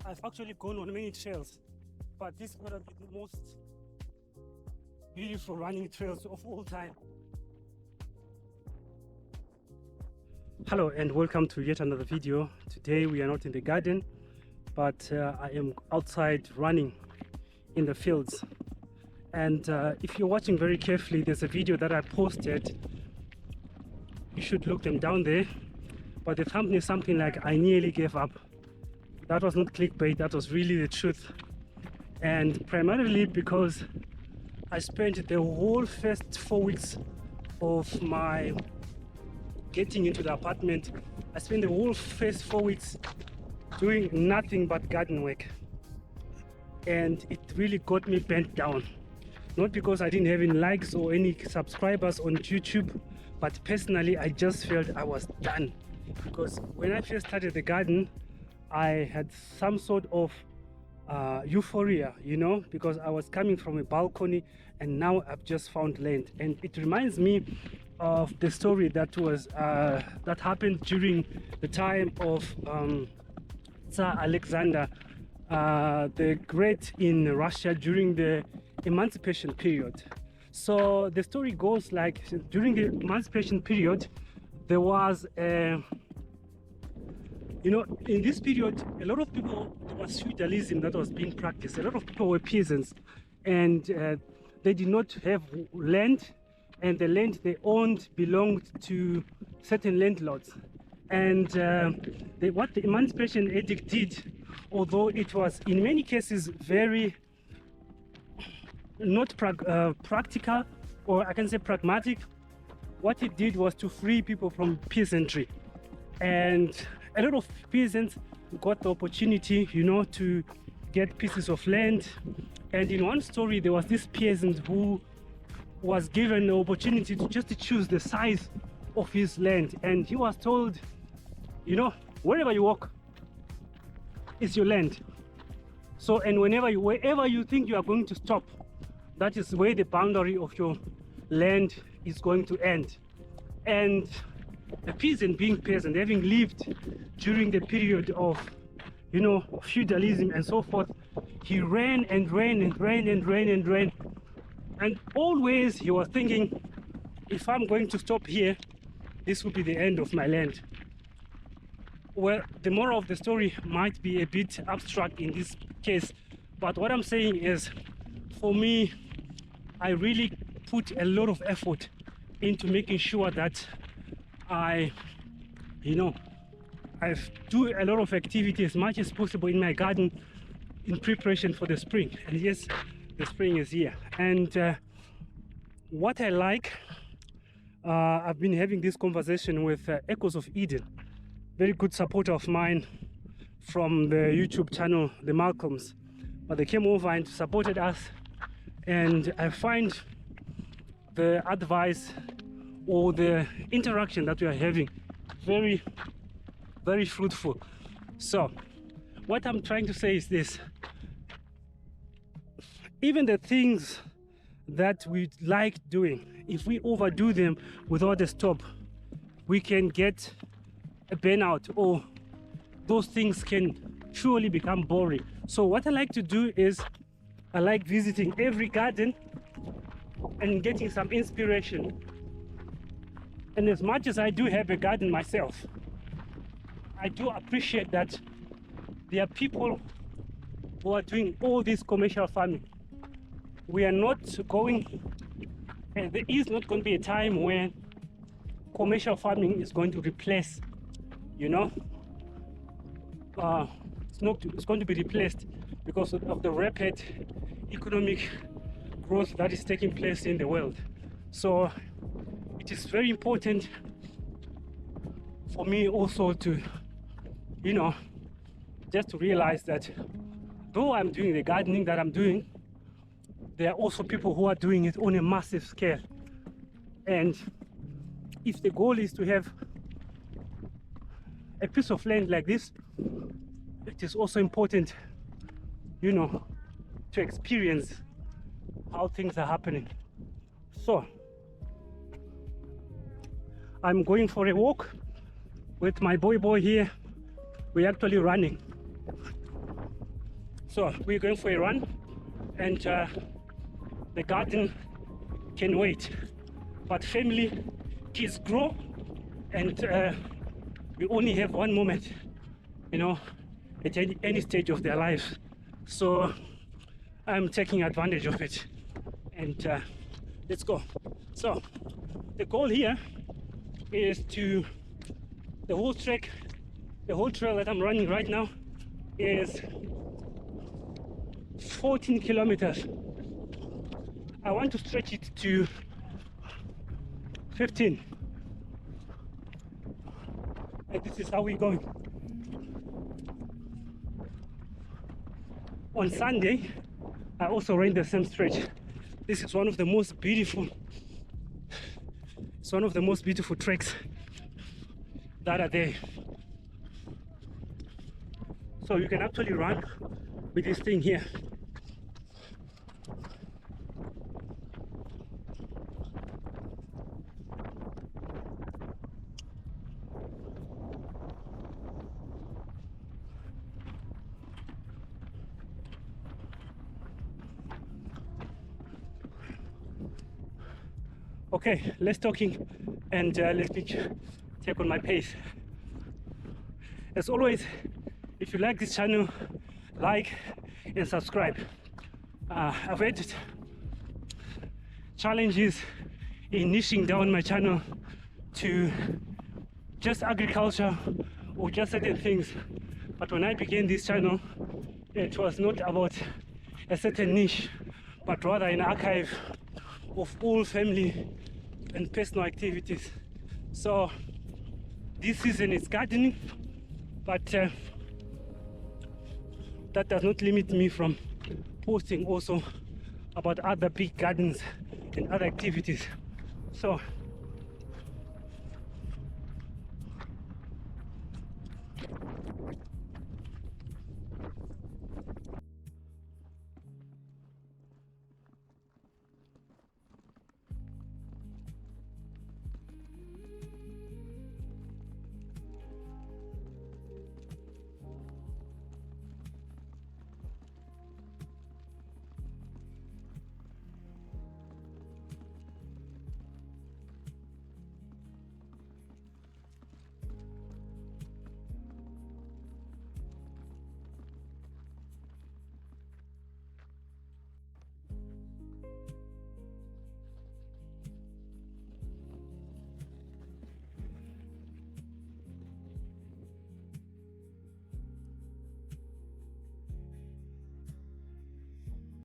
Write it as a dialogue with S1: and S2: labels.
S1: I've actually gone on many trails, but this is one of the most beautiful running trails of all time. Hello and welcome to yet another video. Today we are not in the garden, but I am outside running in the fields. And if you're watching very carefully, there's a video that I posted. You should look them down there, but the thumbnail is something like "I nearly gave up." That was not clickbait, that was really the truth. And primarily because I spent the whole first 4 weeks of my getting into the apartment, I spent the whole first 4 weeks doing nothing but garden work. And it really got me bent down. Not because I didn't have any likes or any subscribers on YouTube, but personally I just felt I was done. Because when I first started the garden, I had some sort of euphoria, you know, because I was coming from a balcony and now I've just found land. And it reminds me of the story that was that happened during the time of Tsar Alexander the Great in Russia during the emancipation period. So the story goes like, during the emancipation period, there was in this period, a lot of people, there was feudalism that was being practiced. A lot of people were peasants, and they did not have land, and the land they owned belonged to certain landlords. And what the Emancipation Edict did, although it was in many cases very not practical, or I can say pragmatic, what it did was to free people from peasantry. And a lot of peasants got the opportunity, you know, to get pieces of land. And in one story, there was this peasant who was given the opportunity to just choose the size of his land. And he was told, you know, wherever you walk is your land. So, and wherever you think you are going to stop, that is where the boundary of your land is going to end. And a peasant, being peasant, having lived during the period of, you know, feudalism and so forth, he ran and ran and ran and ran and ran. And always he was thinking, if I'm going to stop here, this will be the end of my land. Well, the moral of the story might be a bit abstract in this case, but what I'm saying is, for me, I really put a lot of effort into making sure that I do a lot of activity as much as possible in my garden in preparation for the spring. And yes, the spring is here. And what I like, I've been having this conversation with Echoes of Eden, very good supporter of mine from the YouTube channel, the Malcolms. But they came over and supported us, and I find the advice or the interaction that we are having very, very fruitful. So what I'm trying to say is this: even the things that we like doing, if we overdo them without a stop, we can get a burnout, or those things can surely become boring. So what I like to do is, I like visiting every garden and getting some inspiration. And as much as I do have a garden myself, I do appreciate that there are people who are doing all this commercial farming. We are not going, and there is not going to be a time when commercial farming is going to replace, you know, it's going to be replaced because of the rapid economic growth that is taking place in the world. So it is very important for me also to, you know, just to realize that though I'm doing the gardening that I'm doing, there are also people who are doing it on a massive scale. And if the goal is to have a piece of land like this, it is also important, you know, to experience how things are happening. So I'm going for a walk with my boy here. We're actually running. So we're going for a run, and the garden can wait. But family, kids grow, and we only have one moment, you know, at any stage of their lives. So I'm taking advantage of it, and let's go. So the goal here is to, the whole trail that I'm running right now is 14 kilometers. I want to stretch it to 15. And this is how we're going. On Sunday, I also ran the same stretch. This is one of the most beautiful, it's one of the most beautiful treks that are there. So you can actually run with this thing here. Okay, less talking, and let me take on my pace. As always, if you like this channel, like and subscribe. I've had challenges in niching down my channel to just agriculture or just certain things, but when I began this channel, it was not about a certain niche, but rather an archive of all family and personal activities. So this season is gardening, but that does not limit me from posting also about other big gardens and other activities. So